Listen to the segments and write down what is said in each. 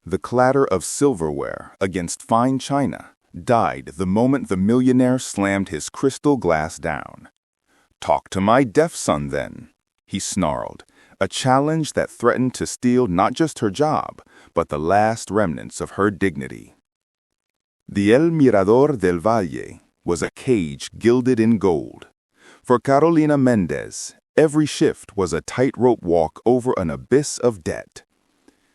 The clatter of silverware against fine china died the moment the millionaire slammed his crystal glass down. "Talk to my deaf son, then," he snarled, a challenge that threatened to steal not just her job, but the last remnants of her dignity. The El Mirador del Valle was a cage gilded in gold. For Carolina Mendez, every shift was a tightrope walk over an abyss of debt.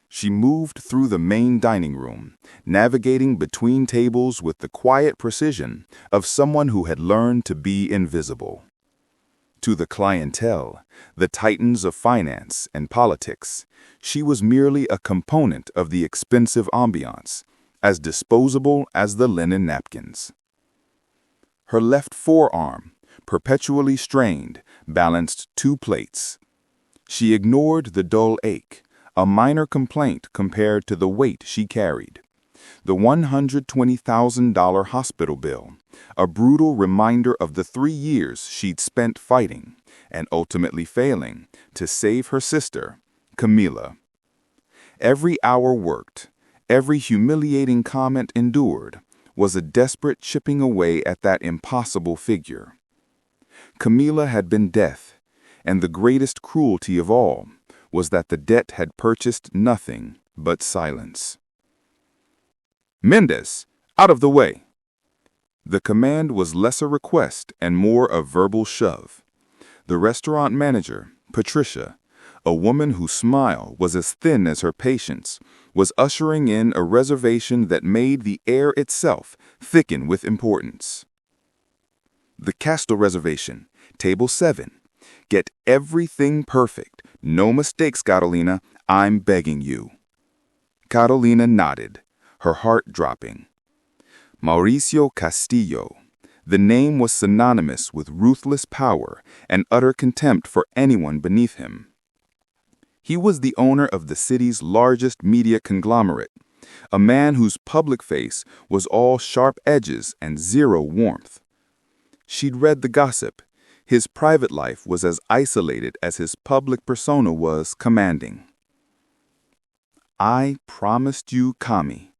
She moved through the main dining room, navigating between tables with the quiet precision of someone who had learned to be invisible. To the clientele, the titans of finance and politics, she was merely a component of the expensive ambiance, as disposable as the linen napkins. Her left forearm, perpetually strained, balanced 2 plates. She ignored the dull ache, a minor complaint compared to the weight she carried. The $120,000 hospital bill, a brutal reminder of the 3 years she'd spent fighting, and ultimately failing, to save her sister, Camila. Every hour worked, every humiliating comment endured, was a desperate chipping away at that impossible figure. Camila had been death, and the greatest cruelty of all was that the debt had purchased nothing but silence. "Mendez, out of the way!" The command was less a request and more a verbal shove. The restaurant manager, Patricia, a woman whose smile was as thin as her patience, was ushering in a reservation that made the air itself thicken with importance. "The Castro reservation, table 7. Get everything perfect. No mistakes, Carolina. I'm begging you." Carolina nodded, her heart dropping. Mauricio Castillo. The name was synonymous with ruthless power and utter contempt for anyone beneath him. He was the owner of the city's largest media conglomerate, a man whose public face was all sharp edges and zero warmth. She'd read the gossip. His private life was as isolated as his public persona was commanding. "I promised you, Kami.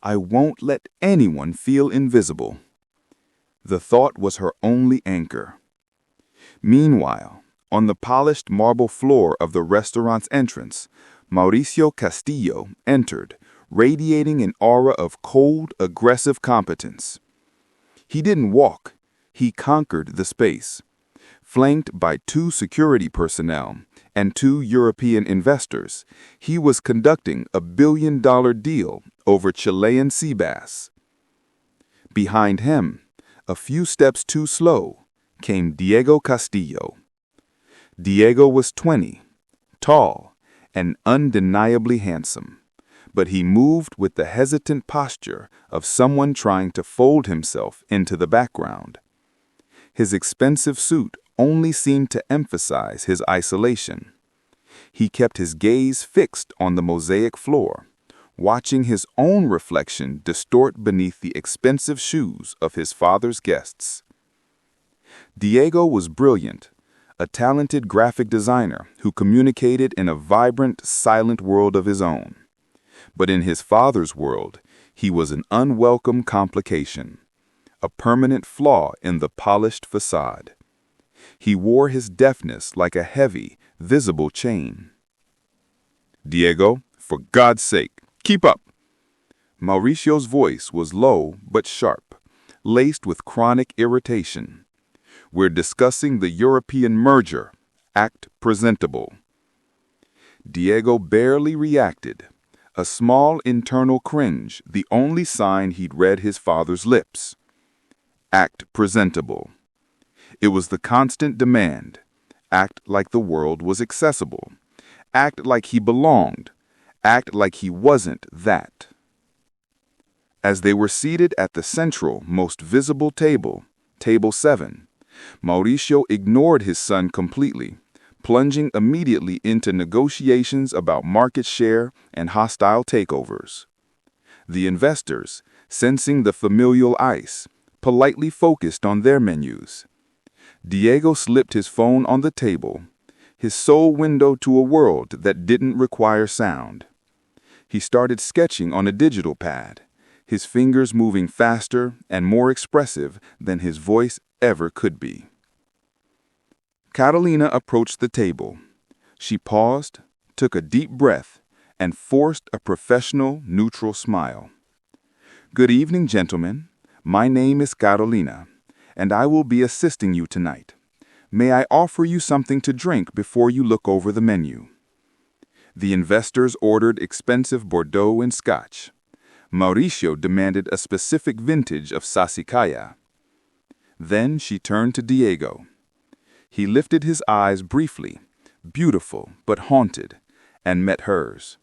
I won't let anyone feel invisible." The thought was her only anchor. Meanwhile, on the polished marble floor of the restaurant's entrance, Mauricio Castillo entered, radiating an aura of cold, aggressive competence. He didn't walk. He conquered the space. Flanked by 2 security personnel and 2 European investors, he was conducting a billion-dollar deal over Chilean sea bass. Behind him, a few steps too slow, came Diego Castillo. Diego was 20, tall, and undeniably handsome, but he moved with the hesitant posture of someone trying to fold himself into the background. His expensive suit only seemed to emphasize his isolation. He kept his gaze fixed on the mosaic floor, watching his own reflection distort beneath the expensive shoes of his father's guests. Diego was brilliant, a talented graphic designer who communicated in a vibrant, silent world of his own. But in his father's world, he was an unwelcome complication, a permanent flaw in the polished facade. He wore his deafness like a heavy, visible chain. "Diego, for God's sake, keep up!" Mauricio's voice was low but sharp, laced with chronic irritation. "We're discussing the European merger. Act presentable." Diego barely reacted, a small internal cringe, the only sign he'd read his father's lips. Act presentable. It was the constant demand. Act like the world was accessible. Act like he belonged. Act like he wasn't that. As they were seated at the central, most visible table, table 7, Mauricio ignored his son completely, plunging immediately into negotiations about market share and hostile takeovers. The investors, sensing the familial ice, politely focused on their menus. Diego slipped his phone on the table, his sole window to a world that didn't require sound. He started sketching on a digital pad, his fingers moving faster and more expressive than his voice ever could be. Catalina approached the table. She paused, took a deep breath, and forced a professional, neutral smile. "Good evening, gentlemen. My name is Carolina, and I will be assisting you tonight. May I offer you something to drink before you look over the menu?" The investors ordered expensive Bordeaux and Scotch. Mauricio demanded a specific vintage of Sassicaia. Then she turned to Diego. He lifted his eyes briefly, beautiful but haunted, and met hers.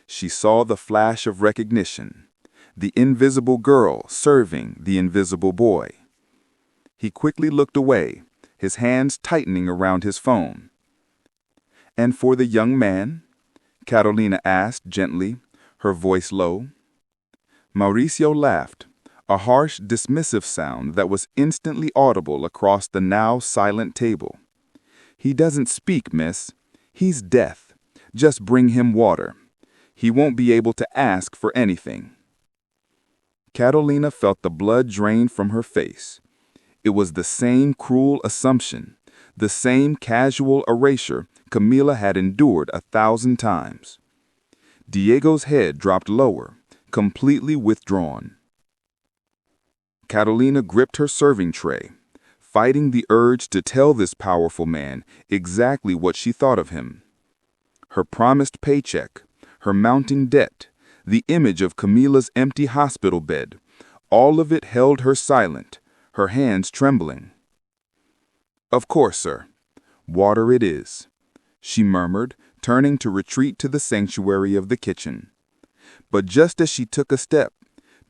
She saw the flash of recognition, the invisible girl serving the invisible boy. He quickly looked away, his hands tightening around his phone. "And for the young man?" Carolina asked gently, her voice low. Mauricio laughed, a harsh, dismissive sound that was instantly audible across the now silent table. "He doesn't speak, miss. He's deaf. Just bring him water. He won't be able to ask for anything." Catalina felt the blood drain from her face. It was the same cruel assumption, the same casual erasure Camila had endured 1,000 times. Diego's head dropped lower, completely withdrawn. Catalina gripped her serving tray, fighting the urge to tell this powerful man exactly what she thought of him. Her promised paycheck, her mounting debt, the image of Camila's empty hospital bed, all of it held her silent, her hands trembling. "Of course, sir. Water it is," she murmured, turning to retreat to the sanctuary of the kitchen. But just as she took a step,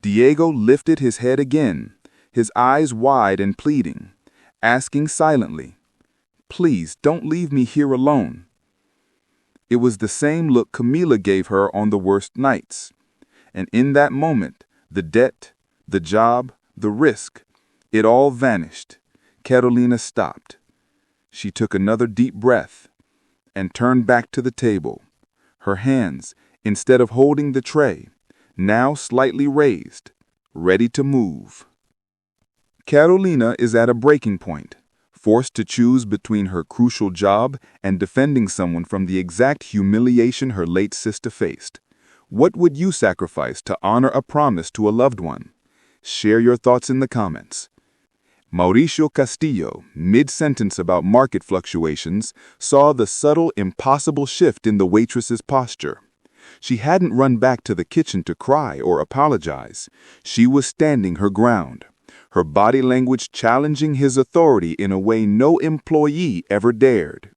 Diego lifted his head again, his eyes wide and pleading, asking silently, "Please don't leave me here alone." It was the same look Camila gave her on the worst nights. And in that moment, the debt, the job, the risk, it all vanished. Carolina stopped. She took another deep breath and turned back to the table, her hands, instead of holding the tray, now slightly raised, ready to move. Carolina is at a breaking point, forced to choose between her crucial job and defending someone from the exact humiliation her late sister faced. What would you sacrifice to honor a promise to a loved one? Share your thoughts in the comments. Mauricio Castillo, mid-sentence about market fluctuations, saw the subtle, impossible shift in the waitress's posture. She hadn't run back to the kitchen to cry or apologize. She was standing her ground, her body language challenging his authority in a way no employee ever dared.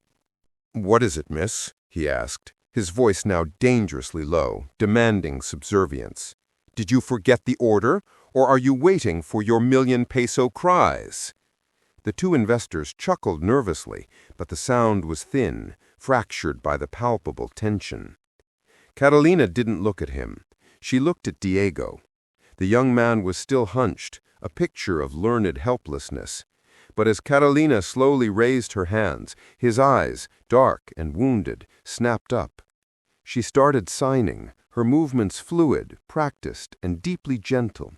"What is it, miss?" he asked, his voice now dangerously low, demanding subservience. "Did you forget the order, or are you waiting for your million-peso cries?" The two investors chuckled nervously, but the sound was thin, fractured by the palpable tension. Catalina didn't look at him. She looked at Diego. The young man was still hunched, a picture of learned helplessness. But as Catalina slowly raised her hands, his eyes, dark and wounded, snapped up. She started signing, her movements fluid, practiced, and deeply gentle.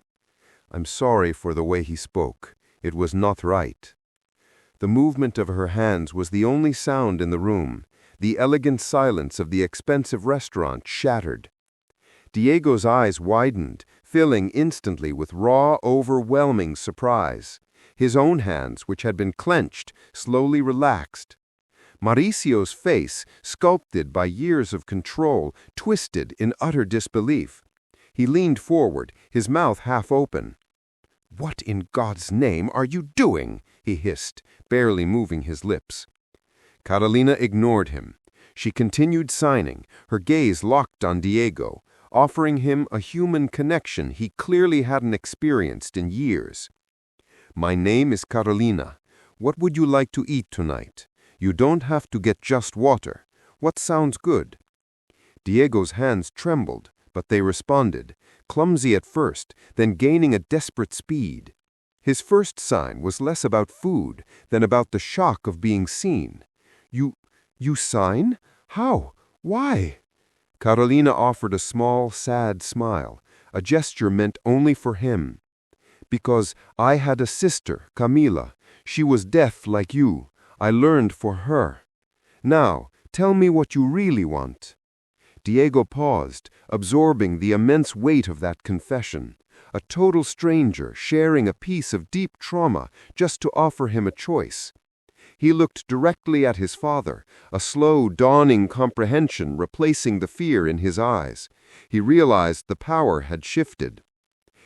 I'm sorry for the way he spoke. It was not right. The movement of her hands was the only sound in the room. The elegant silence of the expensive restaurant shattered. Diego's eyes widened, filling instantly with raw, overwhelming surprise. His own hands, which had been clenched, slowly relaxed. Mauricio's face, sculpted by years of control, twisted in utter disbelief. He leaned forward, his mouth half open. "What in God's name are you doing?" he hissed, barely moving his lips. Catalina ignored him. She continued signing, her gaze locked on Diego, offering him a human connection he clearly hadn't experienced in years. "My name is Carolina. What would you like to eat tonight? You don't have to get just water. What sounds good?" Diego's hands trembled, but they responded, clumsy at first, then gaining a desperate speed. His first sign was less about food than about the shock of being seen. You sign? How? Why?" Carolina offered a small, sad smile, a gesture meant only for him. Because I had a sister, Camila. She was deaf like you. I learned for her. Now, tell me what you really want. Diego paused, absorbing the immense weight of that confession. A total stranger sharing a piece of deep trauma just to offer him a choice. He looked directly at his father, a slow, dawning comprehension replacing the fear in his eyes. He realized the power had shifted.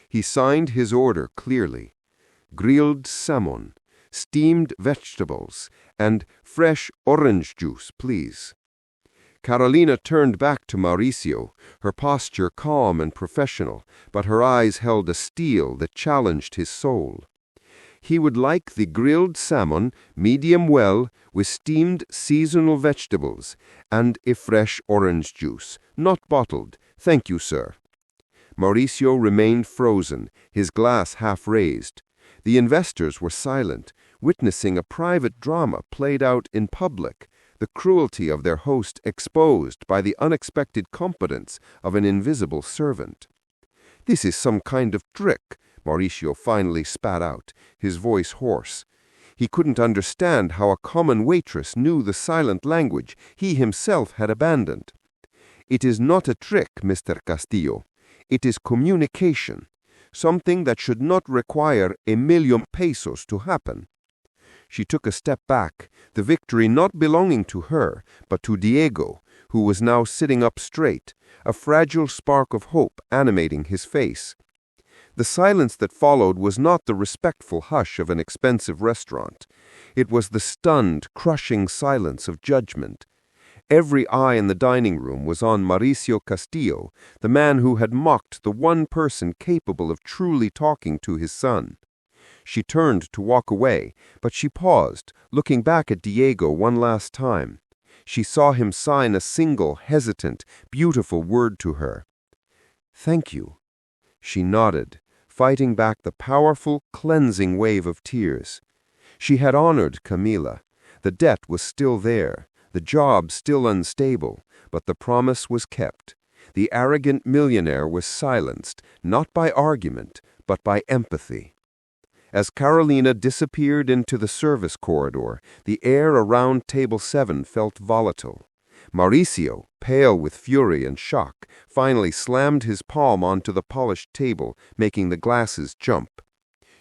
He signed his order clearly. Grilled salmon, steamed vegetables, and fresh orange juice, please. Carolina turned back to Mauricio, her posture calm and professional, but her eyes held a steel that challenged his soul. He would like the grilled salmon, medium well, with steamed seasonal vegetables, and a fresh orange juice, not bottled. Thank you, sir. Mauricio remained frozen, his glass half raised. The investors were silent, witnessing a private drama played out in public, the cruelty of their host exposed by the unexpected competence of an invisible servant. This is some kind of trick, Mauricio finally spat out, his voice hoarse. He couldn't understand how a common waitress knew the silent language he himself had abandoned. It is not a trick, Mr. Castillo. It is communication, something that should not require 1,000,000 pesos to happen. She took a step back, the victory not belonging to her, but to Diego, who was now sitting up straight, a fragile spark of hope animating his face. The silence that followed was not the respectful hush of an expensive restaurant. It was the stunned, crushing silence of judgment. Every eye in the dining room was on Mauricio Castillo, the man who had mocked the one person capable of truly talking to his son. She turned to walk away, but she paused, looking back at Diego one last time. She saw him sign a single, hesitant, beautiful word to her. "Thank you." She nodded, fighting back the powerful, cleansing wave of tears. She had honored Camila. The debt was still there, the job still unstable, but the promise was kept. The arrogant millionaire was silenced, not by argument, but by empathy. As Carolina disappeared into the service corridor, the air around table 7 felt volatile. Mauricio, pale with fury and shock, finally slammed his palm onto the polished table, making the glasses jump.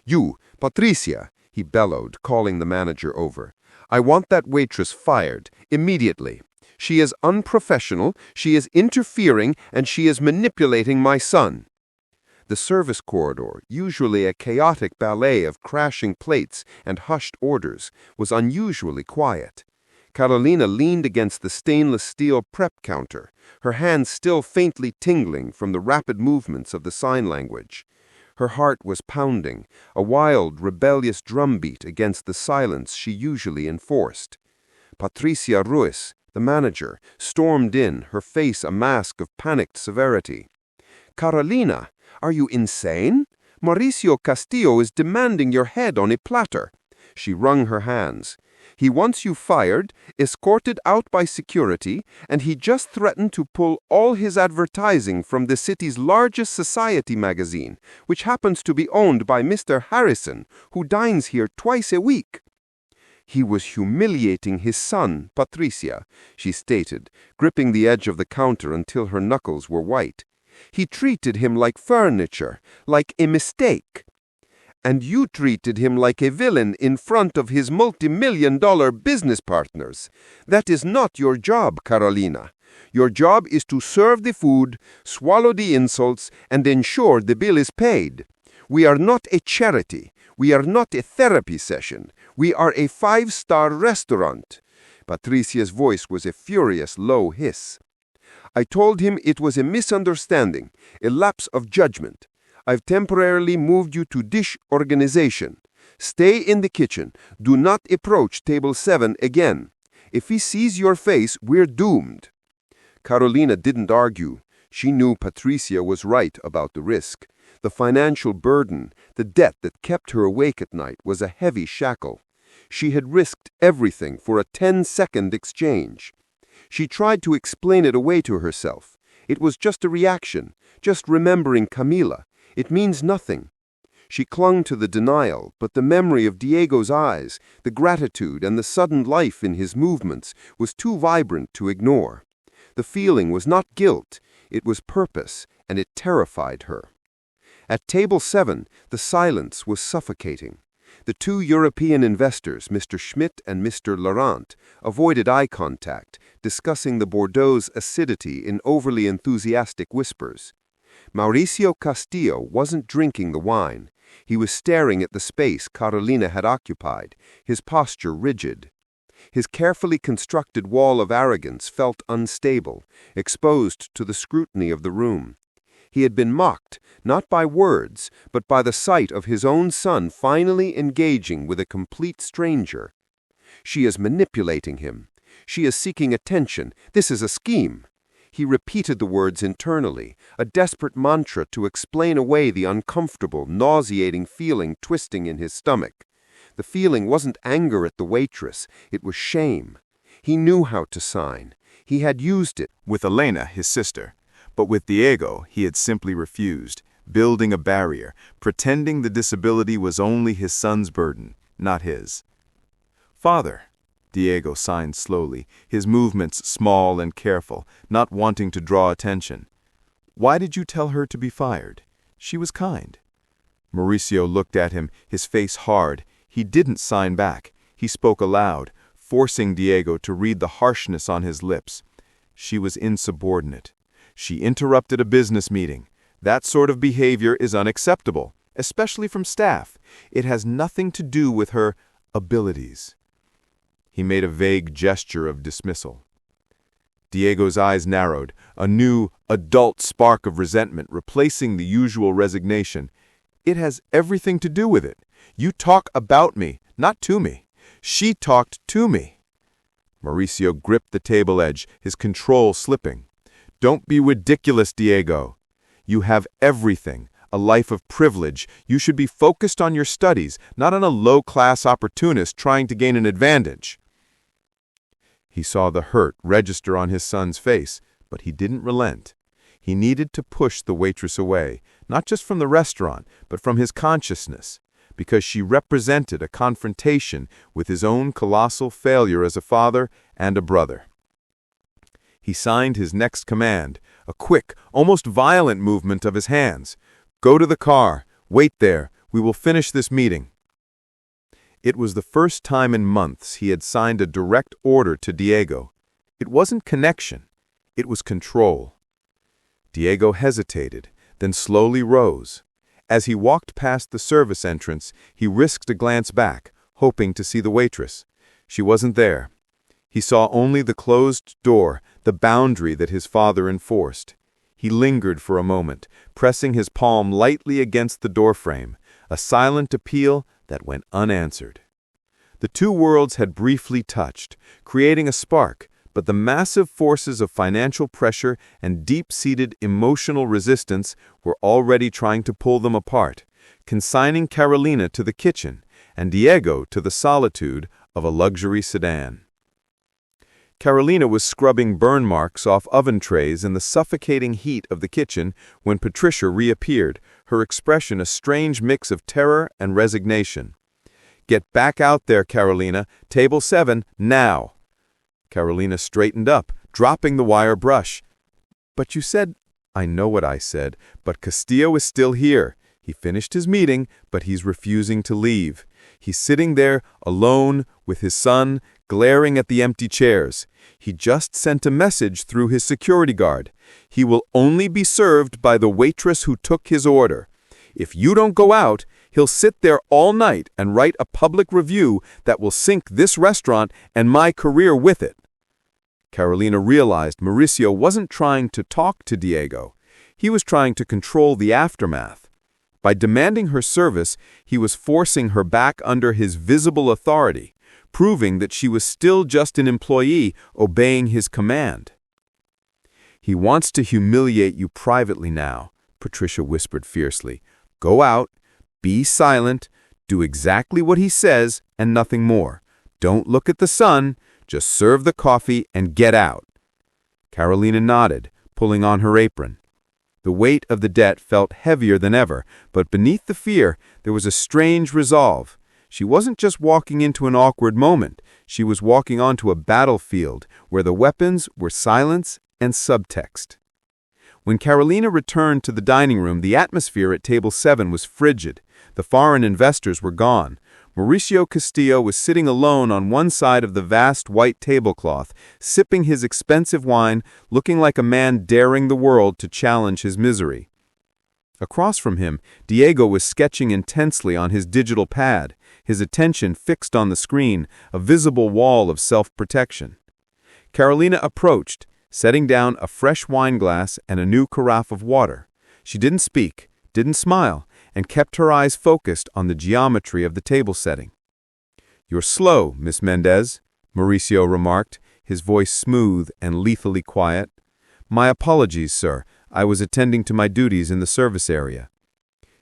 "You, Patricia," he bellowed, calling the manager over. "I want that waitress fired, immediately. She is unprofessional, she is interfering, and she is manipulating my son." The service corridor, usually a chaotic ballet of crashing plates and hushed orders, was unusually quiet. Carolina leaned against the stainless steel prep counter, her hands still faintly tingling from the rapid movements of the sign language. Her heart was pounding, a wild, rebellious drumbeat against the silence she usually enforced. Patricia Ruiz, the manager, stormed in, her face a mask of panicked severity. "Carolina, are you insane? Mauricio Castillo is demanding your head on a platter." She wrung her hands. "He wants you fired, escorted out by security, and he just threatened to pull all his advertising from the city's largest society magazine, which happens to be owned by Mr. Harrison, who dines here twice a week." "He was humiliating his son, Patricia," she stated, gripping the edge of the counter until her knuckles were white. "He treated him like furniture, like a mistake. And you treated him like a villain in front of his multi-million-dollar business partners. That is not your job, Carolina. Your job is to serve the food, swallow the insults, and ensure the bill is paid. We are not a charity. We are not a therapy session. We are a 5-star restaurant." Patricia's voice was a furious, low hiss. "I told him it was a misunderstanding, a lapse of judgment. I've temporarily moved you to dish organization. Stay in the kitchen. Do not approach table 7 again. If he sees your face, we're doomed." Carolina didn't argue. She knew Patricia was right about the risk. The financial burden, the debt that kept her awake at night, was a heavy shackle. She had risked everything for a 10-second exchange. She tried to explain it away to herself. It was just a reaction, just remembering Camila. It means nothing. She clung to the denial, but the memory of Diego's eyes, the gratitude and the sudden life in his movements was too vibrant to ignore. The feeling was not guilt, it was purpose, and it terrified her. At table 7, the silence was suffocating. The two European investors, Mr. Schmidt and Mr. Laurent, avoided eye contact, discussing the Bordeaux's acidity in overly enthusiastic whispers. Mauricio Castillo wasn't drinking the wine. He was staring at the space Carolina had occupied, his posture rigid. His carefully constructed wall of arrogance felt unstable, exposed to the scrutiny of the room. He had been mocked, not by words, but by the sight of his own son finally engaging with a complete stranger. She is manipulating him. She is seeking attention. This is a scheme. He repeated the words internally, a desperate mantra to explain away the uncomfortable, nauseating feeling twisting in his stomach. The feeling wasn't anger at the waitress, it was shame. He knew how to sign. He had used it. With Elena, his sister. But with Diego, he had simply refused, building a barrier, pretending the disability was only his son's burden, not his. "Father," Diego signed slowly, his movements small and careful, not wanting to draw attention. "Why did you tell her to be fired? She was kind." Mauricio looked at him, his face hard. He didn't sign back. He spoke aloud, forcing Diego to read the harshness on his lips. She was insubordinate. She interrupted a business meeting. That sort of behavior is unacceptable, especially from staff. It has nothing to do with her abilities. He made a vague gesture of dismissal. Diego's eyes narrowed, a new, adult spark of resentment replacing the usual resignation. "It has everything to do with it. You talk about me, not to me. She talked to me." Mauricio gripped the table edge, his control slipping. "Don't be ridiculous, Diego. You have everything, a life of privilege. You should be focused on your studies, not on a low-class opportunist trying to gain an advantage." He saw the hurt register on his son's face, but he didn't relent. He needed to push the waitress away, not just from the restaurant, but from his consciousness, because she represented a confrontation with his own colossal failure as a father and a brother. He signed his next command, a quick, almost violent movement of his hands. "Go to the car. Wait there. We will finish this meeting." It was the first time in months he had signed a direct order to Diego. It wasn't connection. It was control. Diego hesitated, then slowly rose. As he walked past the service entrance, he risked a glance back, hoping to see the waitress. She wasn't there. He saw only the closed door, the boundary that his father enforced. He lingered for a moment, pressing his palm lightly against the doorframe, a silent appeal that went unanswered. The two worlds had briefly touched, creating a spark, but the massive forces of financial pressure and deep-seated emotional resistance were already trying to pull them apart, consigning Carolina to the kitchen and Diego to the solitude of a luxury sedan. Carolina was scrubbing burn marks off oven trays in the suffocating heat of the kitchen when Patricia reappeared, her expression a strange mix of terror and resignation. "Get back out there, Carolina. Table 7, now." Carolina straightened up, dropping the wire brush. "But you said—" "I know what I said, but Castillo is still here. He finished his meeting, but he's refusing to leave. He's sitting there, alone, with his son, glaring at the empty chairs. He just sent a message through his security guard. He will only be served by the waitress who took his order. If you don't go out, he'll sit there all night and write a public review that will sink this restaurant and my career with it." Carolina realized Mauricio wasn't trying to talk to Diego. He was trying to control the aftermath. By demanding her service, he was forcing her back under his visible authority, proving that she was still just an employee obeying his command. "He wants to humiliate you privately now," Patricia whispered fiercely. "Go out, be silent, do exactly what he says and nothing more. Don't look at the sun, just serve the coffee and get out." Carolina nodded, pulling on her apron. The weight of the debt felt heavier than ever, but beneath the fear, there was a strange resolve. She wasn't just walking into an awkward moment. She was walking onto a battlefield where the weapons were silence and subtext. When Carolina returned to the dining room, the atmosphere at table 7 was frigid. The foreign investors were gone. Mauricio Castillo was sitting alone on one side of the vast white tablecloth, sipping his expensive wine, looking like a man daring the world to challenge his misery. Across from him, Diego was sketching intensely on his digital pad, his attention fixed on the screen, a visible wall of self-protection. Carolina approached, setting down a fresh wine glass and a new carafe of water. She didn't speak, didn't smile, and kept her eyes focused on the geometry of the table setting. "You're slow, Miss Mendez," Mauricio remarked, his voice smooth and lethally quiet. "My apologies, sir. I was attending to my duties in the service area."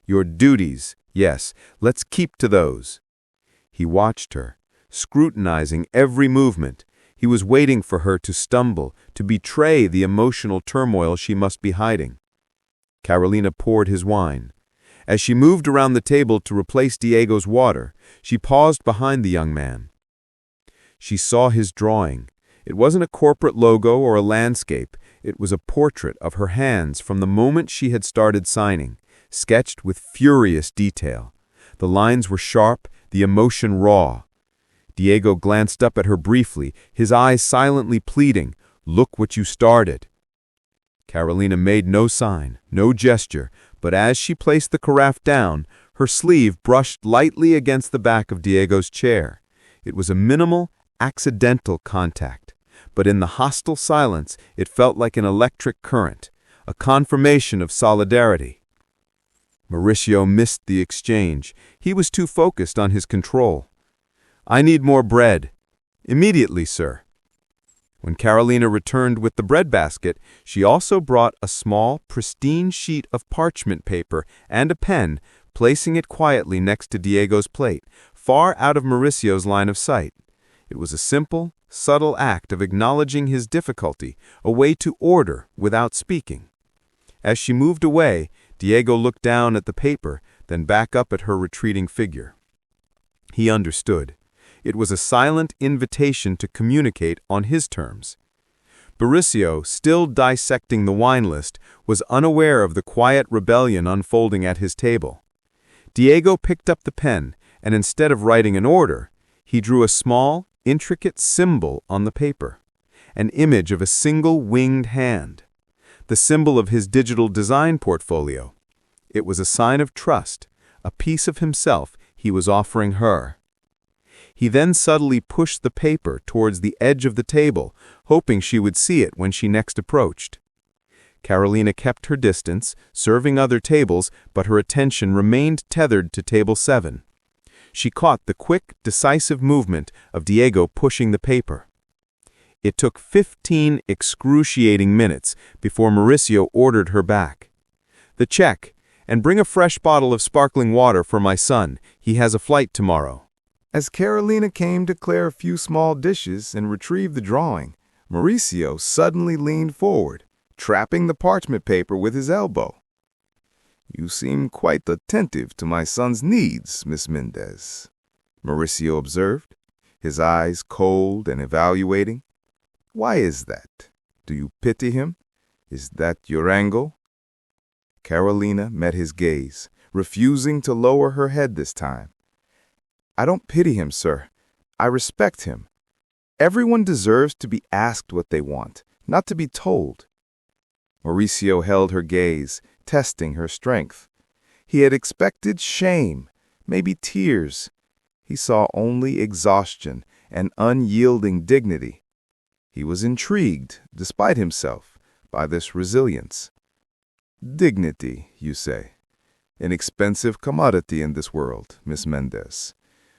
"Your duties, yes. Let's keep to those." He watched her, scrutinizing every movement. He was waiting for her to stumble, to betray the emotional turmoil she must be hiding. Carolina poured his wine. As she moved around the table to replace Diego's water, she paused behind the young man. She saw his drawing. It wasn't a corporate logo or a landscape. It was a portrait of her hands from the moment she had started signing, sketched with furious detail. The lines were sharp, the emotion raw. Diego glanced up at her briefly, his eyes silently pleading, "Look what you started." Carolina made no sign, no gesture, but as she placed the carafe down, her sleeve brushed lightly against the back of Diego's chair. It was a minimal, accidental contact, but in the hostile silence, it felt like an electric current, a confirmation of solidarity. Mauricio missed the exchange. He was too focused on his control. "I need more bread." "Immediately, sir." When Carolina returned with the bread basket, she also brought a small, pristine sheet of parchment paper and a pen, placing it quietly next to Diego's plate, far out of Mauricio's line of sight. It was a simple, subtle act of acknowledging his difficulty, a way to order without speaking. As she moved away, Diego looked down at the paper, then back up at her retreating figure. He understood. It was a silent invitation to communicate on his terms. Mauricio, still dissecting the wine list, was unaware of the quiet rebellion unfolding at his table. Diego picked up the pen, and instead of writing an order, he drew a small, intricate symbol on the paper, an image of a single winged hand, the symbol of his digital design portfolio. It was a sign of trust, a piece of himself he was offering her. He then subtly pushed the paper towards the edge of the table, hoping she would see it when she next approached. Carolina kept her distance, serving other tables, but her attention remained tethered to table 7. She caught the quick, decisive movement of Diego pushing the paper. It took 15 excruciating minutes before Mauricio ordered her back. "The check, and bring a fresh bottle of sparkling water for my son. He has a flight tomorrow." As Carolina came to clear a few small dishes and retrieve the drawing, Mauricio suddenly leaned forward, trapping the parchment paper with his elbow. "You seem quite attentive to my son's needs, Miss Mendez," Mauricio observed, his eyes cold and evaluating. "Why is that? Do you pity him? Is that your angle?" Carolina met his gaze, refusing to lower her head this time. "I don't pity him, sir. I respect him. Everyone deserves to be asked what they want, not to be told." Mauricio held her gaze, testing her strength. He had expected shame, maybe tears. He saw only exhaustion and unyielding dignity. He was intrigued, despite himself, by this resilience. "Dignity, you say? An expensive commodity in this world, Miss Mendez.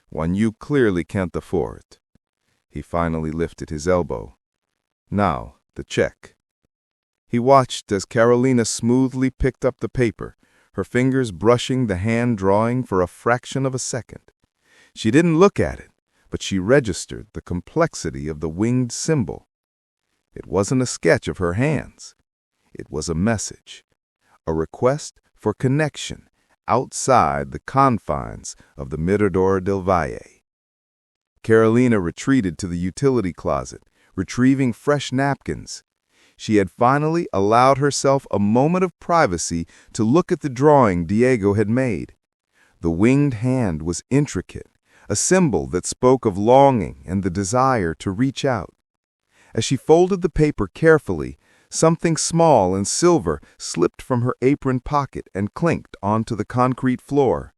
One you clearly can't afford." He finally lifted his elbow. "Now, the check." He watched as Carolina smoothly picked up the paper, her fingers brushing the hand drawing for a fraction of a second. She didn't look at it, but she registered the complexity of the winged symbol. It wasn't a sketch of her hands. It was a message, a request for connection outside the confines of the Mirador del Valle. Carolina retreated to the utility closet, retrieving fresh napkins. She had finally allowed herself a moment of privacy to look at the drawing Diego had made. The winged hand was intricate, a symbol that spoke of longing and the desire to reach out. As she folded the paper carefully, something small and silver slipped from her apron pocket and clinked onto the concrete floor.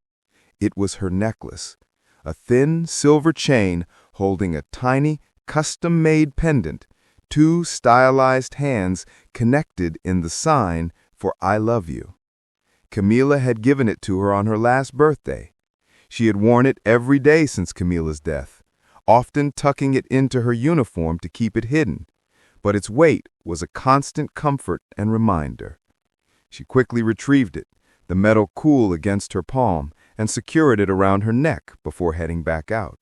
It was her necklace, a thin silver chain holding a tiny, custom-made pendant, two stylized hands connected in the sign for I love you. Camila had given it to her on her last birthday. She had worn it every day since Camila's death, often tucking it into her uniform to keep it hidden, but its weight was a constant comfort and reminder. She quickly retrieved it, the metal cool against her palm, and secured it around her neck before heading back out.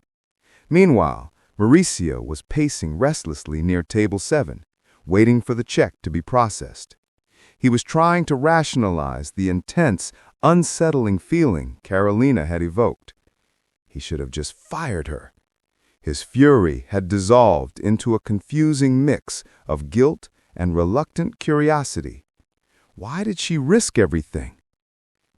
Meanwhile, Mauricio was pacing restlessly near table 7, waiting for the check to be processed. He was trying to rationalize the intense, unsettling feeling Carolina had evoked. He should have just fired her. His fury had dissolved into a confusing mix of guilt and reluctant curiosity. Why did she risk everything?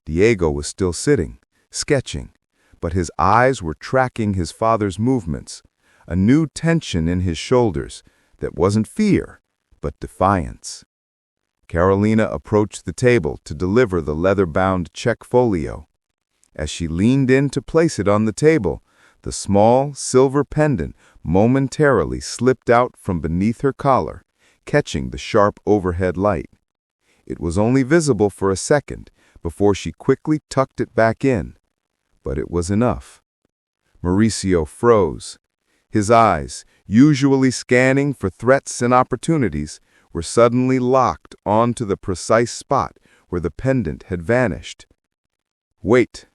Diego was still sitting, sketching, but his eyes were tracking his father's movements, a new tension in his shoulders that wasn't fear, but defiance. Carolina approached the table to deliver the leather-bound check folio. As she leaned in to place it on the table, the small silver pendant momentarily slipped out from beneath her collar, catching the sharp overhead light. It was only visible for a second before she quickly tucked it back in, but it was enough. Mauricio froze. His eyes, usually scanning for threats and opportunities, were suddenly locked onto the precise spot where the pendant had vanished. "Wait,"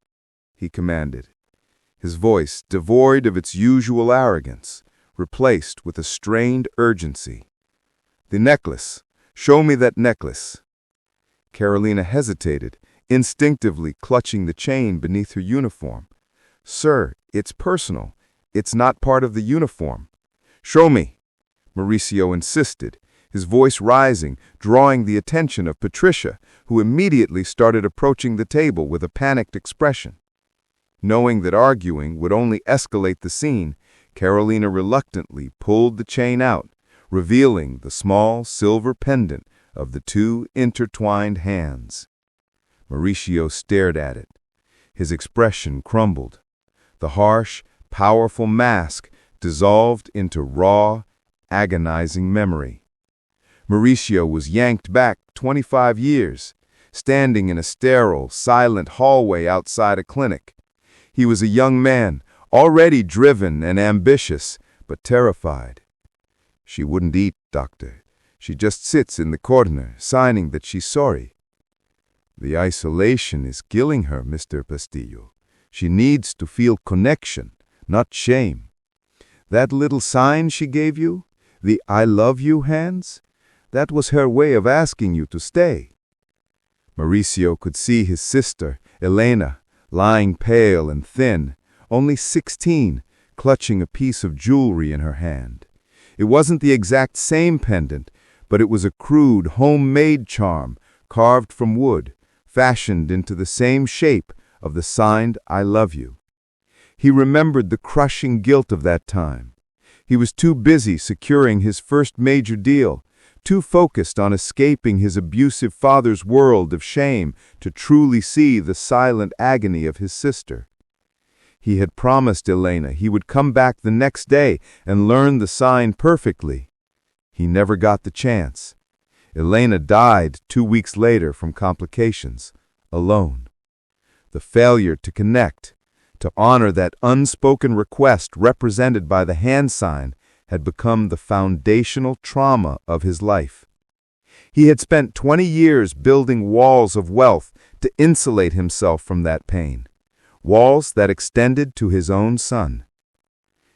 he commanded, his voice devoid of its usual arrogance, replaced with a strained urgency. "The necklace. Show me that necklace." Carolina hesitated, instinctively clutching the chain beneath her uniform. "Sir, it's personal. It's not part of the uniform." "Show me," Mauricio insisted, his voice rising, drawing the attention of Patricia, who immediately started approaching the table with a panicked expression. Knowing that arguing would only escalate the scene, Carolina reluctantly pulled the chain out, revealing the small silver pendant of the two intertwined hands. Mauricio stared at it. His expression crumbled. The harsh, powerful mask dissolved into raw, agonizing memory. Mauricio was yanked back 25 years, standing in a sterile, silent hallway outside a clinic. He was a young man, already driven and ambitious, but terrified. "She wouldn't eat, doctor. She just sits in the corner, signing that she's sorry." "The isolation is killing her, Mr. Pastillo. She needs to feel connection, not shame. That little sign she gave you, the I love you hands, that was her way of asking you to stay." Mauricio could see his sister, Elena, lying pale and thin, only 16, clutching a piece of jewelry in her hand. It wasn't the exact same pendant, but it was a crude, homemade charm, carved from wood, fashioned into the same shape of the signed I love you. He remembered the crushing guilt of that time. He was too busy securing his first major deal, too focused on escaping his abusive father's world of shame to truly see the silent agony of his sister. He had promised Elena he would come back the next day and learn the sign perfectly. He never got the chance. Elena died 2 weeks later from complications, alone. The failure to connect, to honor that unspoken request represented by the hand sign, had become the foundational trauma of his life. He had spent 20 years building walls of wealth to insulate himself from that pain, walls that extended to his own son.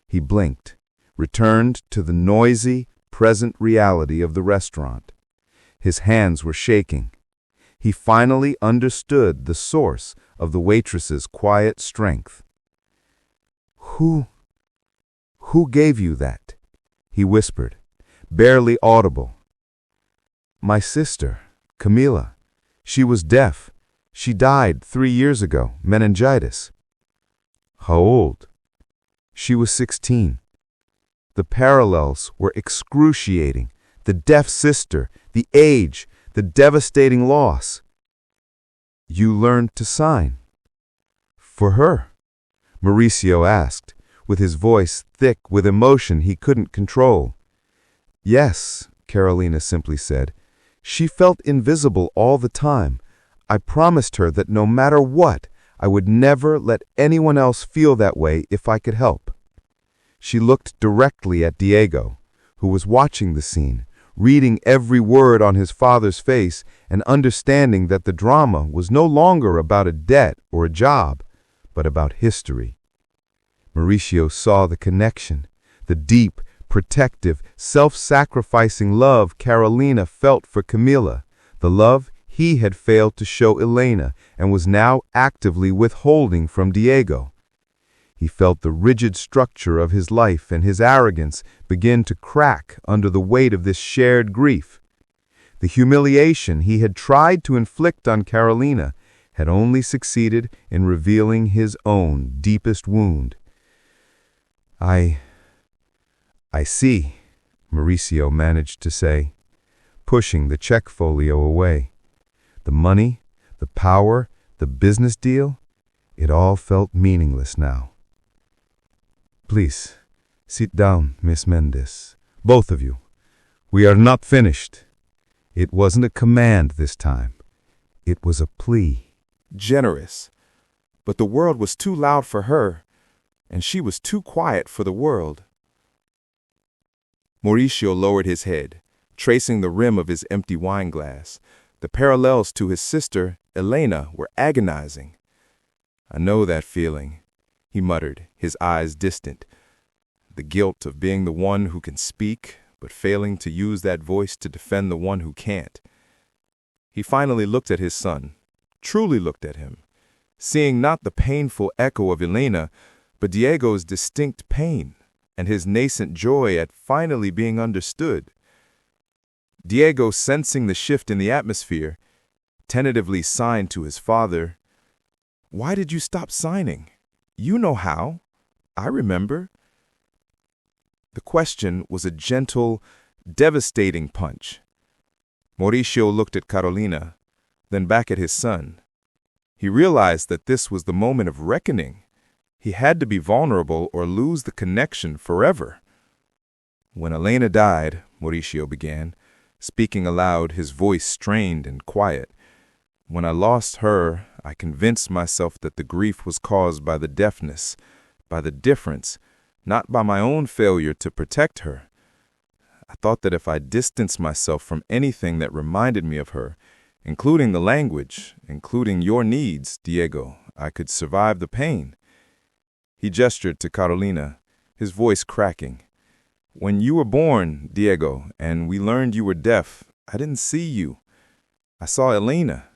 He blinked, returned to the noisy, present reality of the restaurant. His hands were shaking. He finally understood the source of the waitress's quiet strength. Who gave you that? He whispered, barely audible. My sister, Camila. She was deaf. She died 3 years ago, meningitis. How old? She was 16. The parallels were excruciating. The deaf sister, the age, the devastating loss. You learned to sign. For her? Mauricio asked, with his voice thick with emotion he couldn't control. Yes, Carolina simply said. She felt invisible all the time. I promised her that no matter what, I would never let anyone else feel that way if I could help. She looked directly at Diego, who was watching the scene, reading every word on his father's face and understanding that the drama was no longer about a debt or a job, but about history. Mauricio saw the connection, the deep, protective, self-sacrificing love Carolina felt for Camila, the love he had failed to show Elena and was now actively withholding from Diego. He felt the rigid structure of his life and his arrogance begin to crack under the weight of this shared grief. The humiliation he had tried to inflict on Carolina had only succeeded in revealing his own deepest wound. I see, Mauricio managed to say, pushing the check folio away. The money, the power, the business deal, it all felt meaningless now. Please, sit down, Miss Mendez. Both of you. We are not finished. It wasn't a command this time. It was a plea. Generous. But the world was too loud for her, and she was too quiet for the world. Mauricio lowered his head, tracing the rim of his empty wine glass. The parallels to his sister, Elena, were agonizing. I know that feeling, he muttered, his eyes distant. The guilt of being the one who can speak, but failing to use that voice to defend the one who can't. He finally looked at his son, truly looked at him, seeing not the painful echo of Elena, but Diego's distinct pain and his nascent joy at finally being understood. Diego, sensing the shift in the atmosphere, tentatively signed to his father. Why did you stop signing? You know how. I remember. The question was a gentle, devastating punch. Mauricio looked at Carolina, then back at his son. He realized that this was the moment of reckoning. He had to be vulnerable or lose the connection forever. When Elena died, Mauricio began, speaking aloud, his voice strained and quiet. When I lost her, I convinced myself that the grief was caused by the deafness, by the difference, not by my own failure to protect her. I thought that if I distanced myself from anything that reminded me of her, including the language, including your needs, Diego, I could survive the pain. He gestured to Carolina, his voice cracking. When you were born, Diego, and we learned you were deaf, I didn't see you. I saw Elena.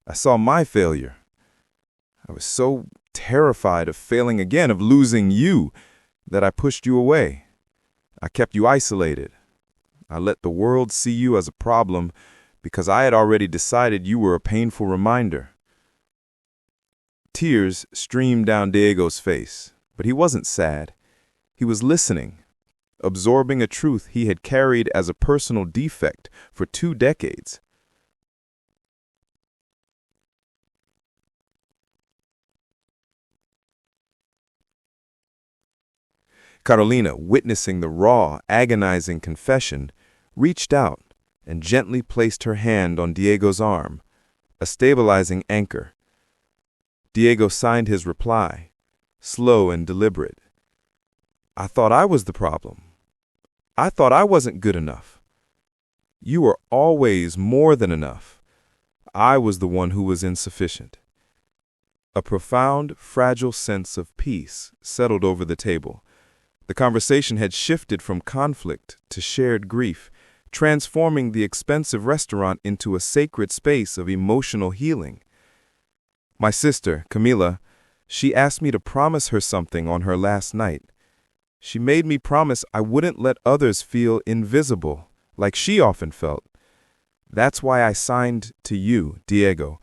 I saw my failure. I was so terrified of failing again, of losing you, that I pushed you away. I kept you isolated. I let the world see you as a problem because I had already decided you were a painful reminder. Tears streamed down Diego's face, but he wasn't sad. He was listening, absorbing a truth he had carried as a personal defect for 2 decades. Carolina, witnessing the raw, agonizing confession, reached out and gently placed her hand on Diego's arm, a stabilizing anchor. Diego signed his reply, slow and deliberate. I thought I was the problem. I thought I wasn't good enough. You were always more than enough. I was the one who was insufficient. A profound, fragile sense of peace settled over the table. The conversation had shifted from conflict to shared grief, transforming the expensive restaurant into a sacred space of emotional healing. My sister, Camila, she asked me to promise her something on her last night. She made me promise I wouldn't let others feel invisible, like she often felt. That's why I signed to you, Diego.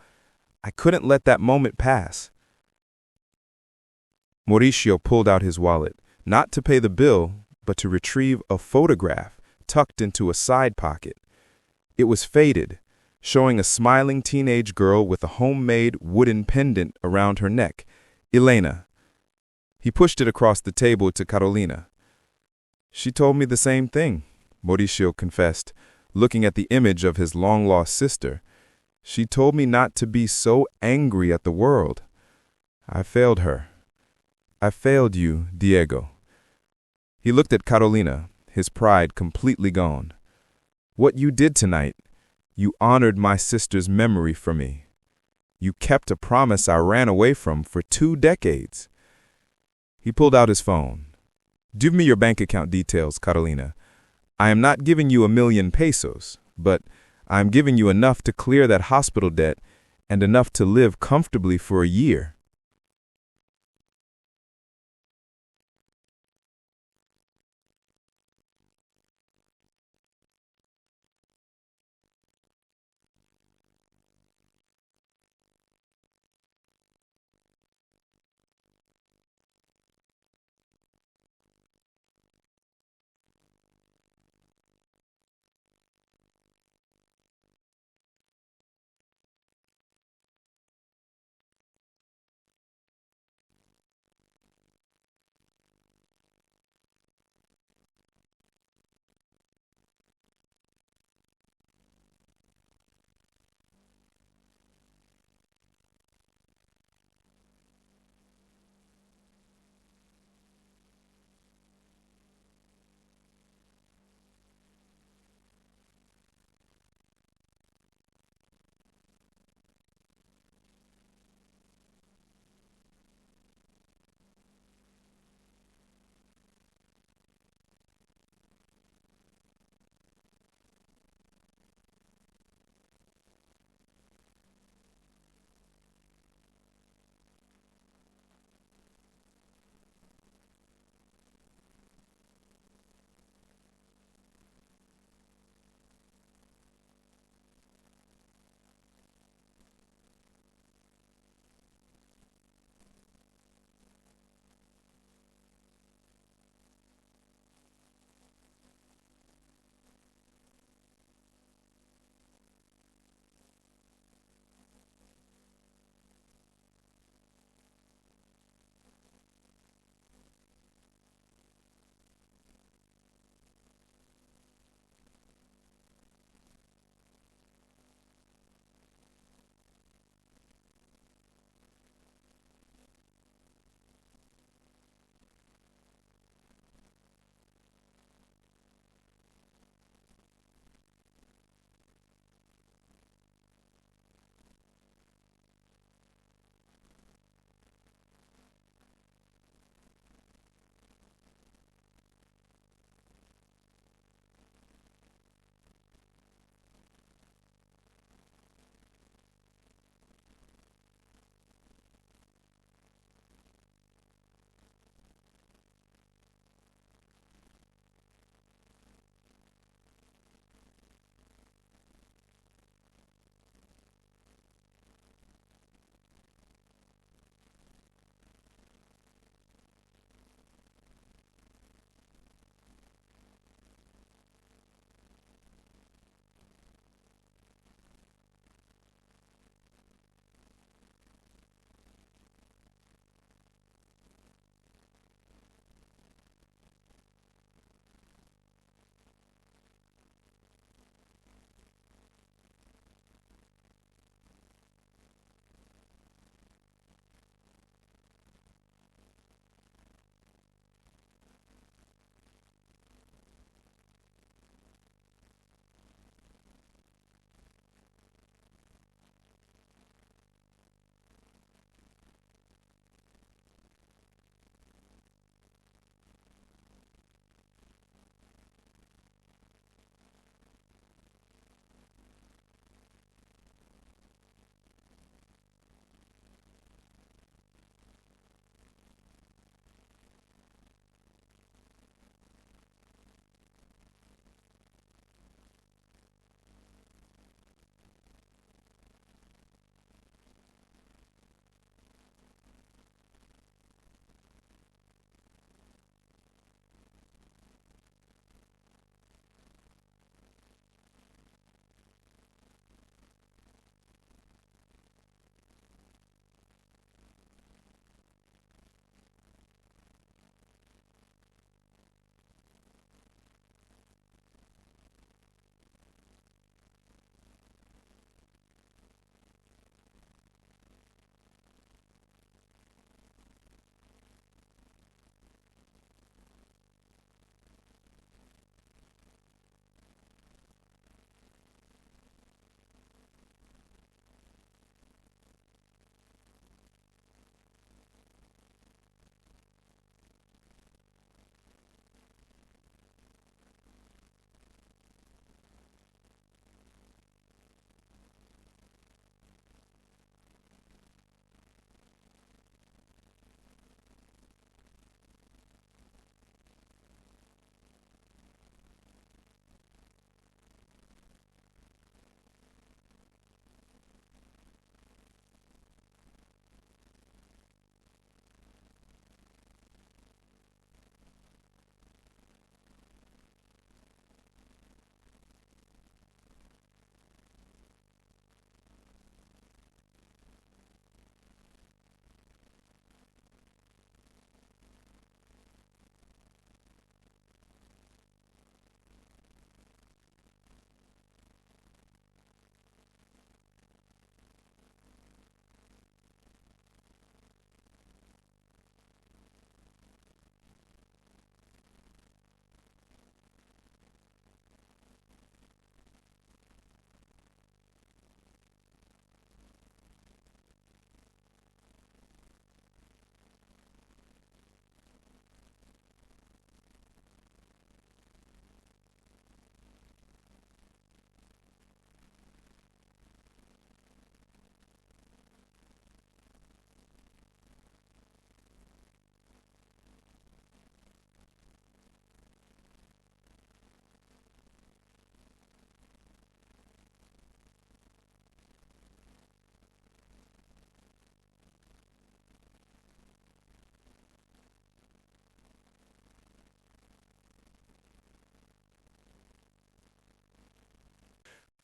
I couldn't let that moment pass. Mauricio pulled out his wallet, not to pay the bill, but to retrieve a photograph tucked into a side pocket. It was faded, showing a smiling teenage girl with a homemade wooden pendant around her neck, Elena. He pushed it across the table to Carolina. She told me the same thing, Mauricio confessed, looking at the image of his long-lost sister. She told me not to be so angry at the world. I failed her. I failed you, Diego. He looked at Carolina, his pride completely gone. What you did tonight, you honored my sister's memory for me. You kept a promise I ran away from for 2 decades. He pulled out his phone. Give me your bank account details, Carolina. I am not giving you 1,000,000 pesos, but I am giving you enough to clear that hospital debt and enough to live comfortably for a year.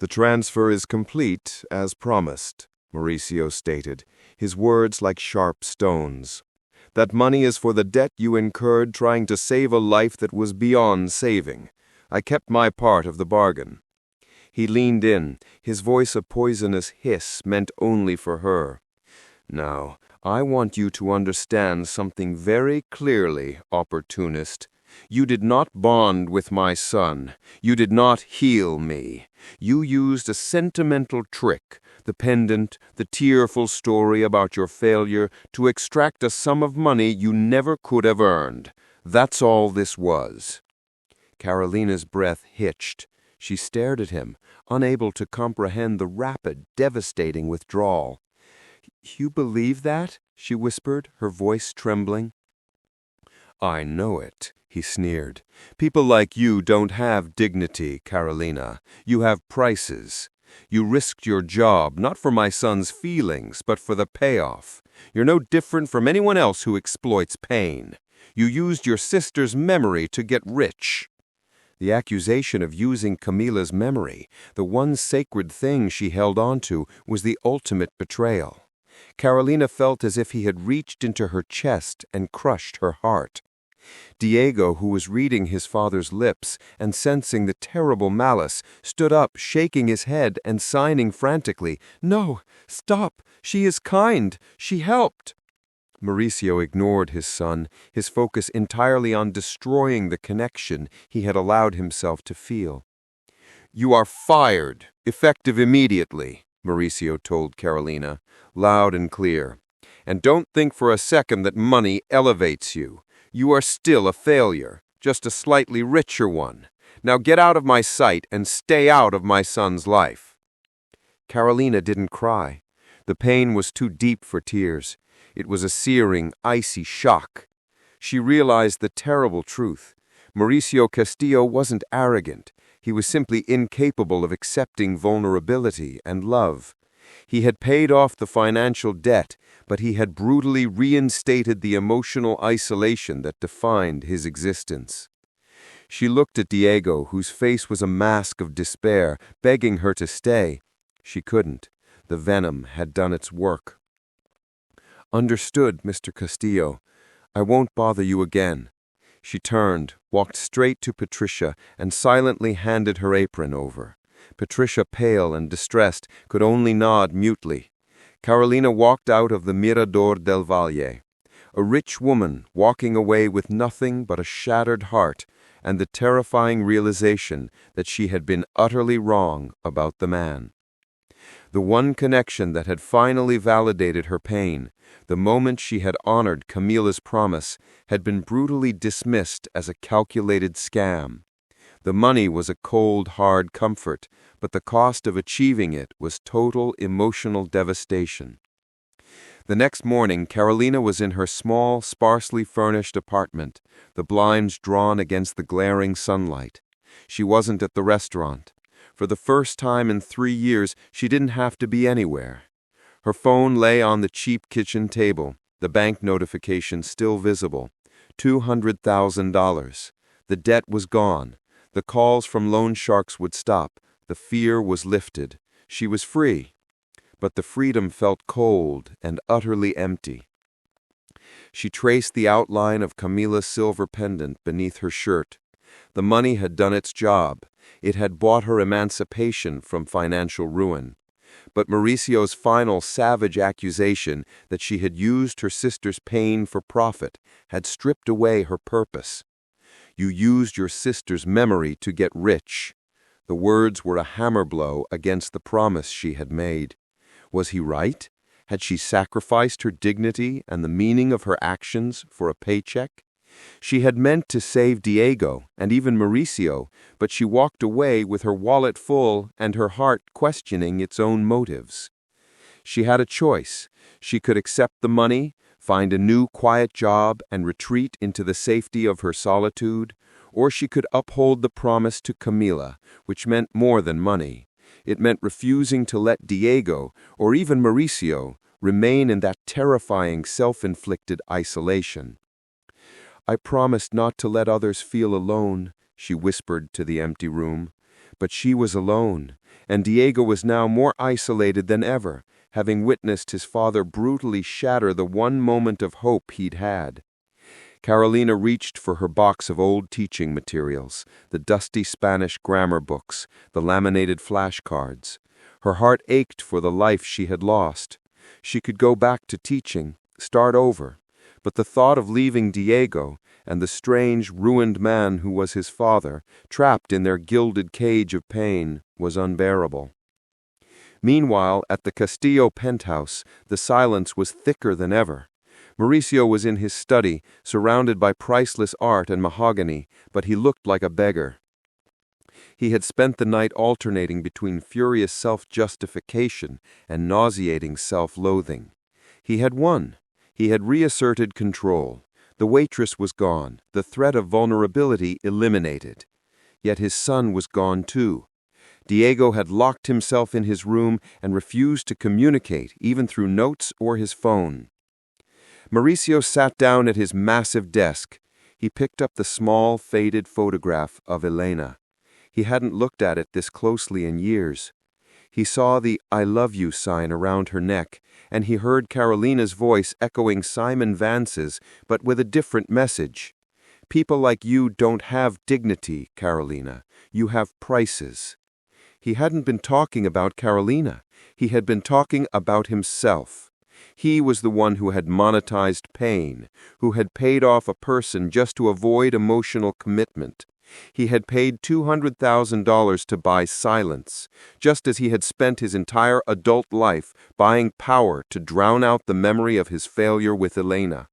"The transfer is complete, as promised," Mauricio stated, his words like sharp stones. "That money is for the debt you incurred trying to save a life that was beyond saving. I kept my part of the bargain." He leaned in, his voice a poisonous hiss meant only for her. "Now, I want you to understand something very clearly, opportunist. You did not bond with my son. You did not heal me. You used a sentimental trick, the pendant, the tearful story about your failure, to extract a sum of money you never could have earned. That's all this was." Carolina's breath hitched. She stared at him, unable to comprehend the rapid, devastating withdrawal. "You believe that?" she whispered, her voice trembling. "I know it," he sneered. "People like you don't have dignity, Carolina. You have prices. You risked your job, not for my son's feelings, but for the payoff. You're no different from anyone else who exploits pain. You used your sister's memory to get rich." The accusation of using Camila's memory, the one sacred thing she held on to, was the ultimate betrayal. Carolina felt as if he had reached into her chest and crushed her heart. Diego, who was reading his father's lips and sensing the terrible malice, stood up, shaking his head and signing frantically, "No, stop! She is kind! She helped!" Mauricio ignored his son, his focus entirely on destroying the connection he had allowed himself to feel. "You are fired, effective immediately," Mauricio told Carolina, loud and clear. "And don't think for a second that money elevates you. You are still a failure, just a slightly richer one. Now get out of my sight and stay out of my son's life." Carolina didn't cry. The pain was too deep for tears. It was a searing, icy shock. She realized the terrible truth. Mauricio Castillo wasn't arrogant. He was simply incapable of accepting vulnerability and love. He had paid off the financial debt, but he had brutally reinstated the emotional isolation that defined his existence. She looked at Diego, whose face was a mask of despair, begging her to stay. She couldn't. The venom had done its work. "Understood, Mr. Castillo. I won't bother you again." She turned, walked straight to Patricia, and silently handed her apron over. Patricia, pale and distressed, could only nod mutely. Carolina walked out of the Mirador del Valle. A rich woman walking away with nothing but a shattered heart and the terrifying realization that she had been utterly wrong about the man. The one connection that had finally validated her pain, the moment she had honored Camila's promise, had been brutally dismissed as a calculated scam. The money was a cold, hard comfort, but the cost of achieving it was total emotional devastation. The next morning, Carolina was in her small, sparsely furnished apartment, the blinds drawn against the glaring sunlight. She wasn't at the restaurant. For the first time in 3 years, she didn't have to be anywhere. Her phone lay on the cheap kitchen table, the bank notification still visible. $200,000. The debt was gone. The calls from loan sharks would stop. The fear was lifted. She was free. But the freedom felt cold and utterly empty. She traced the outline of Camila's silver pendant beneath her shirt. The money had done its job. It had bought her emancipation from financial ruin. But Mauricio's final savage accusation that she had used her sister's pain for profit had stripped away her purpose. "You used your sister's memory to get rich." The words were a hammer blow against the promise she had made. Was he right? Had she sacrificed her dignity and the meaning of her actions for a paycheck? She had meant to save Diego and even Mauricio, but she walked away with her wallet full and her heart questioning its own motives. She had a choice. She could accept the money, find a new quiet job, and retreat into the safety of her solitude, or she could uphold the promise to Camila, which meant more than money. It meant refusing to let Diego, or even Mauricio, remain in that terrifying self-inflicted isolation. "I promised not to let others feel alone," she whispered to the empty room. But she was alone, and Diego was now more isolated than ever, having witnessed his father brutally shatter the one moment of hope he'd had. Carolina reached for her box of old teaching materials, the dusty Spanish grammar books, the laminated flashcards. Her heart ached for the life she had lost. She could go back to teaching, start over, but the thought of leaving Diego and the strange, ruined man who was his father, trapped in their gilded cage of pain, was unbearable. Meanwhile, at the Castillo penthouse, the silence was thicker than ever. Mauricio was in his study, surrounded by priceless art and mahogany, but he looked like a beggar. He had spent the night alternating between furious self-justification and nauseating self-loathing. He had won. He had reasserted control. The waitress was gone, the threat of vulnerability eliminated. Yet his son was gone too. Diego had locked himself in his room and refused to communicate, even through notes or his phone. Mauricio sat down at his massive desk. He picked up the small, faded photograph of Elena. He hadn't looked at it this closely in years. He saw the "I love you" sign around her neck, and he heard Carolina's voice echoing Simon Vance's, but with a different message. "People like you don't have dignity, Carolina. You have prices." He hadn't been talking about Carolina. He had been talking about himself. He was the one who had monetized pain, who had paid off a person just to avoid emotional commitment. He had paid $200,000 to buy silence, just as he had spent his entire adult life buying power to drown out the memory of his failure with Elena.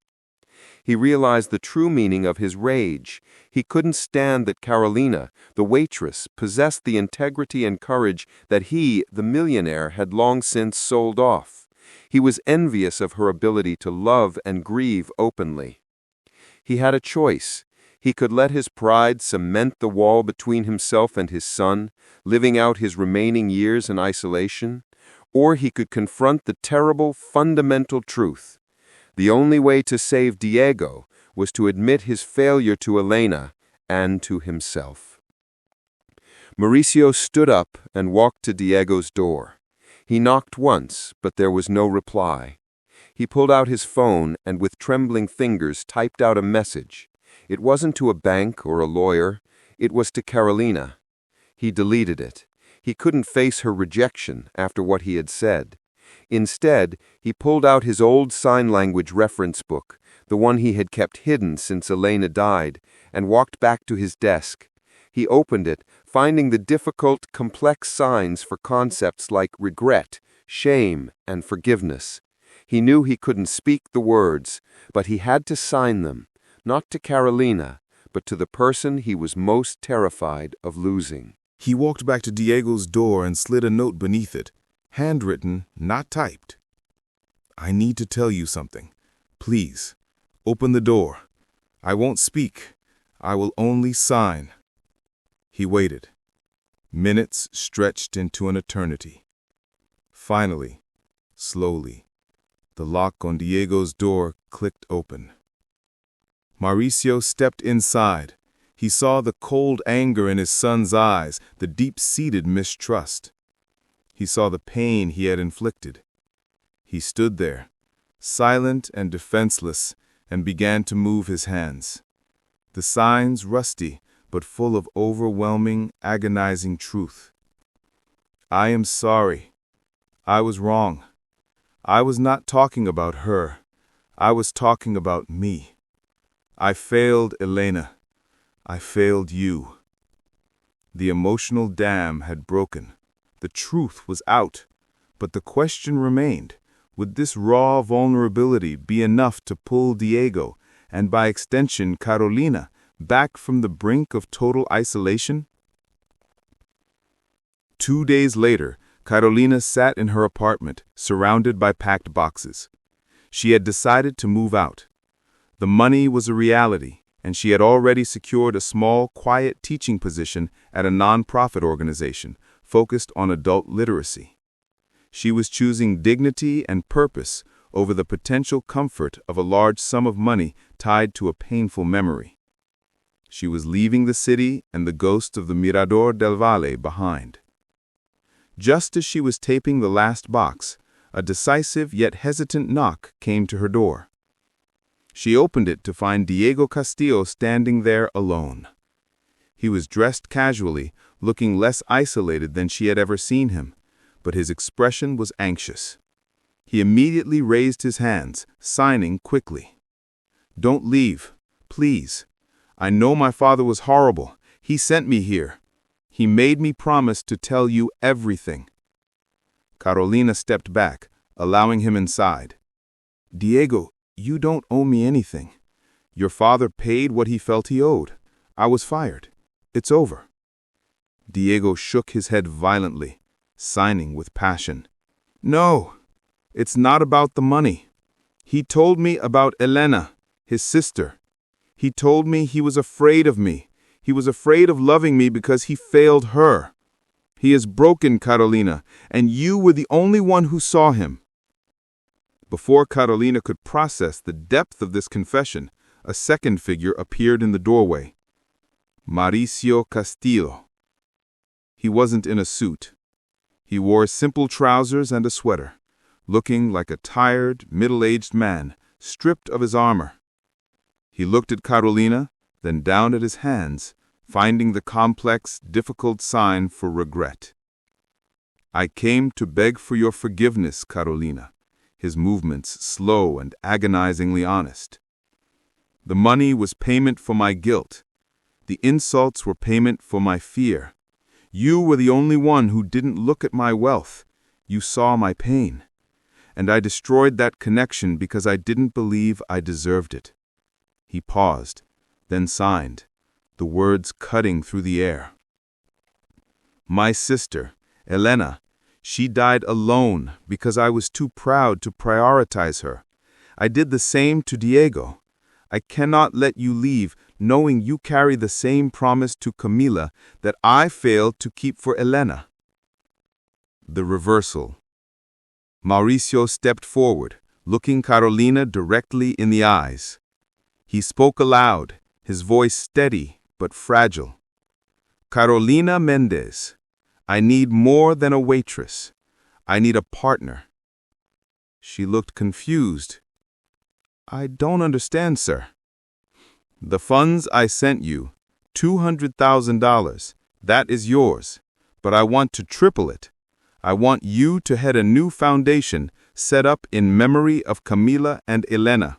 He realized the true meaning of his rage. He couldn't stand that Carolina, the waitress, possessed the integrity and courage that he, the millionaire, had long since sold off. He was envious of her ability to love and grieve openly. He had a choice. He could let his pride cement the wall between himself and his son, living out his remaining years in isolation, or he could confront the terrible, fundamental truth. The only way to save Diego was to admit his failure to Elena and to himself. Mauricio stood up and walked to Diego's door. He knocked once, but there was no reply. He pulled out his phone and with trembling fingers typed out a message. It wasn't to a bank or a lawyer. It was to Carolina. He deleted it. He couldn't face her rejection after what he had said. Instead, he pulled out his old sign language reference book, the one he had kept hidden since Elena died, and walked back to his desk. He opened it, finding the difficult, complex signs for concepts like regret, shame, and forgiveness. He knew he couldn't speak the words, but he had to sign them, not to Carolina, but to the person he was most terrified of losing. He walked back to Diego's door and slid a note beneath it, handwritten, not typed. "I need to tell you something. Please, open the door. I won't speak. I will only sign." He waited. Minutes stretched into an eternity. Finally, slowly, the lock on Diego's door clicked open. Mauricio stepped inside. He saw the cold anger in his son's eyes, the deep-seated mistrust. He saw the pain he had inflicted. He stood there, silent and defenseless, and began to move his hands. The signs rusty, but full of overwhelming, agonizing truth. "I am sorry. I was wrong. I was not talking about her. I was talking about me. I failed Elena. I failed you." The emotional dam had broken. The truth was out. But the question remained, would this raw vulnerability be enough to pull Diego, and by extension Carolina, back from the brink of total isolation? 2 days later, Carolina sat in her apartment, surrounded by packed boxes. She had decided to move out. The money was a reality, and she had already secured a small, quiet teaching position at a non-profit organization focused on adult literacy. She was choosing dignity and purpose over the potential comfort of a large sum of money tied to a painful memory. She was leaving the city and the ghost of the Mirador del Valle behind. Just as she was taping the last box, a decisive yet hesitant knock came to her door. She opened it to find Diego Castillo standing there alone. He was dressed casually, looking less isolated than she had ever seen him, but his expression was anxious. He immediately raised his hands, signing quickly. "Don't leave, please. I know my father was horrible. He sent me here. He made me promise to tell you everything." Carolina stepped back, allowing him inside. "Diego, you don't owe me anything. Your father paid what he felt he owed. I was fired. It's over." Diego shook his head violently, signing with passion. "No, it's not about the money. He told me about Elena, his sister. He told me he was afraid of me. He was afraid of loving me because he failed her. He is broken, Carolina, and you were the only one who saw him." Before Carolina could process the depth of this confession, a second figure appeared in the doorway. Mauricio Castillo. He wasn't in a suit. He wore simple trousers and a sweater, looking like a tired, middle-aged man, stripped of his armor. He looked at Carolina, then down at his hands, finding the complex, difficult sign for regret. "I came to beg for your forgiveness, Carolina," his movements slow and agonizingly honest. "The money was payment for my guilt. The insults were payment for my fear. You were the only one who didn't look at my wealth. You saw my pain. And I destroyed that connection because I didn't believe I deserved it." He paused, then signed, the words cutting through the air. "My sister, Elena, she died alone because I was too proud to prioritize her. I did the same to Diego. I cannot let you leave knowing you carry the same promise to Camila that I failed to keep for Elena." The reversal. Mauricio stepped forward, looking Carolina directly in the eyes. He spoke aloud, his voice steady but fragile. "Carolina Mendez, I need more than a waitress. I need a partner." She looked confused. "I don't understand, sir." "The funds I sent you, $200,000, that is yours, but I want to triple it. I want you to head a new foundation set up in memory of Camila and Elena,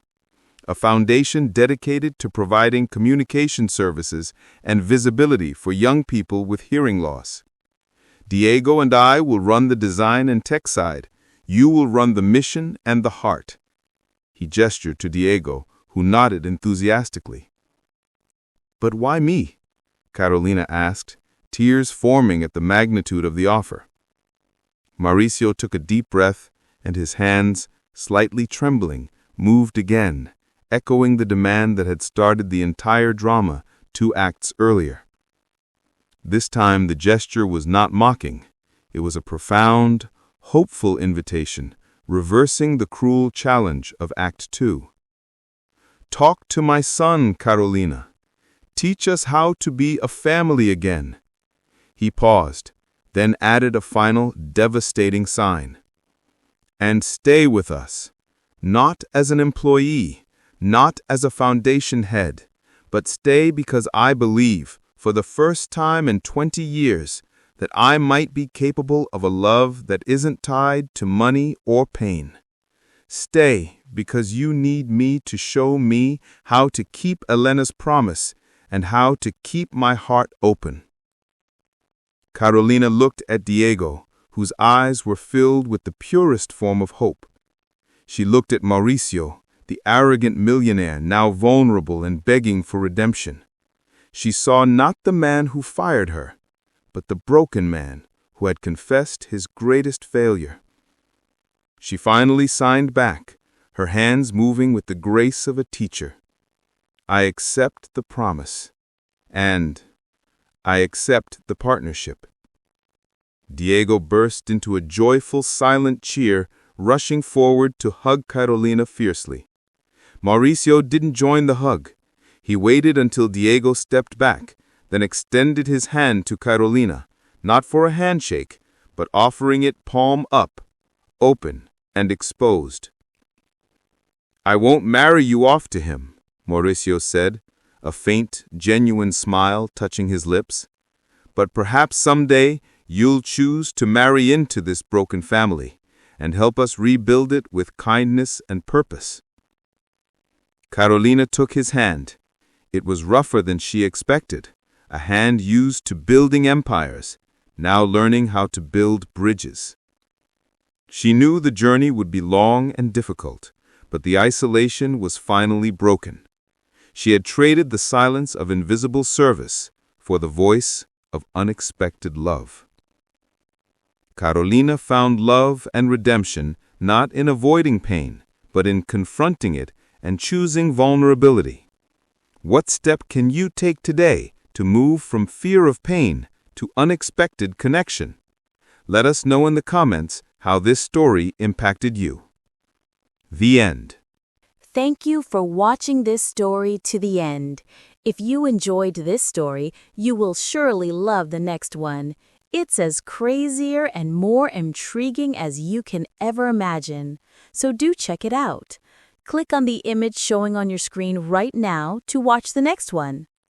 a foundation dedicated to providing communication services and visibility for young people with hearing loss. Diego and I will run the design and tech side. You will run the mission and the heart." He gestured to Diego, who nodded enthusiastically. "But why me?" Carolina asked, tears forming at the magnitude of the offer. Mauricio took a deep breath, and his hands, slightly trembling, moved again, echoing the demand that had started the entire drama 2 acts earlier. This time the gesture was not mocking. It was a profound, hopeful invitation, reversing the cruel challenge of Act 2. "Talk to my son, Carolina. Teach us how to be a family again." He paused, then added a final, devastating sign. "And stay with us, not as an employee, not as a foundation head, but stay because I believe, for the first time in 20 years, that I might be capable of a love that isn't tied to money or pain. Stay because you need me to show me how to keep Elena's promise and how to keep my heart open." Carolina looked at Diego, whose eyes were filled with the purest form of hope. She looked at Mauricio, the arrogant millionaire now vulnerable and begging for redemption. She saw not the man who fired her, but the broken man who had confessed his greatest failure. She finally signed back, her hands moving with the grace of a teacher. "I accept the promise, and I accept the partnership." Diego burst into a joyful, silent cheer, rushing forward to hug Carolina fiercely. Mauricio didn't join the hug. He waited until Diego stepped back, then extended his hand to Carolina, not for a handshake, but offering it palm up, open and exposed. "I won't marry you off to him," Mauricio said, a faint, genuine smile touching his lips. "But perhaps someday you'll choose to marry into this broken family and help us rebuild it with kindness and purpose." Carolina took his hand. It was rougher than she expected, a hand used to building empires, now learning how to build bridges. She knew the journey would be long and difficult, but the isolation was finally broken. She had traded the silence of invisible service for the voice of unexpected love. Carolina found love and redemption not in avoiding pain, but in confronting it and choosing vulnerability. What step can you take today to move from fear of pain to unexpected connection? Let us know in the comments how this story impacted you. The end. Thank you for watching this story to the end. If you enjoyed this story, you will surely love the next one. It's as crazier and more intriguing as you can ever imagine. So do check it out. Click on the image showing on your screen right now to watch the next one.